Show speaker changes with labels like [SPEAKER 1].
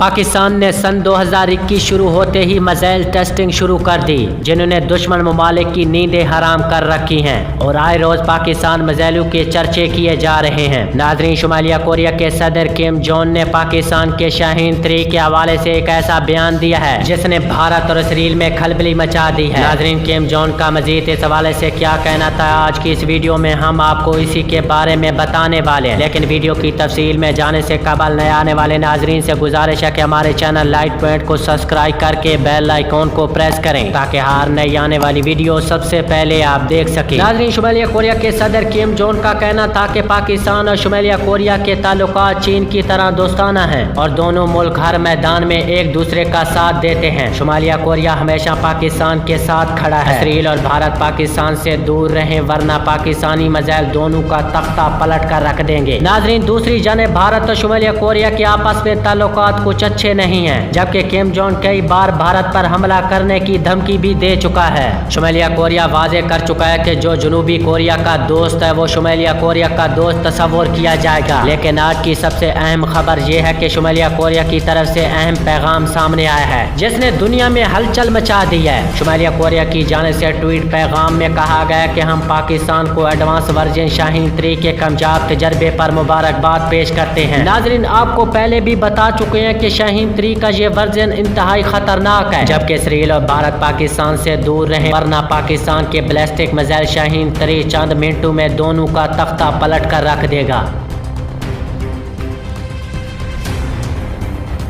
[SPEAKER 1] पाकिस्तान ने सन 2021 शुरू होते ही मिसाइल टेस्टिंग शुरू कर दी, जिन्होंने दुश्मन ममालिक की नींदें हराम कर रखी हैं और आए रोज पाकिस्तान मिसाइलों के चर्चे किए जा रहे हैं। नाजरीन, शुमालिया कोरिया के सदर किम जोंग ने पाकिस्तान के शाहीन 3 के हवाले से एक ऐसा बयान दिया है जिसने भारत और इसराइल में खलबली मचा दी है। नाजरीन, किम जोंग का मजीद इस हवाले से क्या कहना था, आज की इस वीडियो में हम आपको इसी के बारे में बताने वाले हैं। लेकिन वीडियो की तफसील में जाने से कबल नए आने वाले नाजरीन से गुजारिश है कि हमारे चैनल लाइट पॉइंट को सब्सक्राइब करके बेल आइकॉन को प्रेस करें ताकि हर नई आने वाली वीडियो सबसे पहले आप देख सकें। नाज़रीन, शुमालिया कोरिया के सदर किम जोंग का कहना था कि पाकिस्तान और शुमालिया कोरिया के ताल्लुकात चीन की तरह दोस्ताना हैं और दोनों मुल्क हर मैदान में एक दूसरे का साथ देते हैं। शुमालिया कोरिया हमेशा पाकिस्तान के साथ खड़ा है। इसराइल और भारत पाकिस्तान से दूर रहें वरना पाकिस्तानी मिसाइल दोनों का तख्ता पलट कर रख देंगे। नाज़रीन, दूसरी जानिब भारत और शुमालिया कोरिया के आपस में ताल्लुकात कुछ अच्छे नहीं हैं, जबकि किम जोंग कई बार भारत पर हमला करने की धमकी भी दे चुका है। शुमालिया कोरिया वाजे कर चुका है कि जो जनूबी कोरिया का दोस्त है वो शुमालिया कोरिया का दोस्त तस्वुर किया जाएगा। लेकिन आज की सबसे अहम खबर यह है कि शुमालिया कोरिया की तरफ से अहम पैगाम सामने आया है जिसने दुनिया में हलचल मचा दी है। शुमालिया कोरिया की जानिब से ट्वीट पैगाम में कहा गया कि हम पाकिस्तान को एडवांस वर्जन शाहीन 3 के कामयाब तजर्बे पर मुबारकबाद पेश करते हैं। नाजरीन, आपको पहले भी बता चुके हैं कि शाहीन 3 का ये वर्जन इंतहाई खतरनाक है, जबकि इसराइल और भारत पाकिस्तान से दूर रहे वरना पाकिस्तान के बैलिस्टिक मिसाइल शाहीन 3 चंद मिनटों में दोनों का तख्ता पलट कर रख देगा।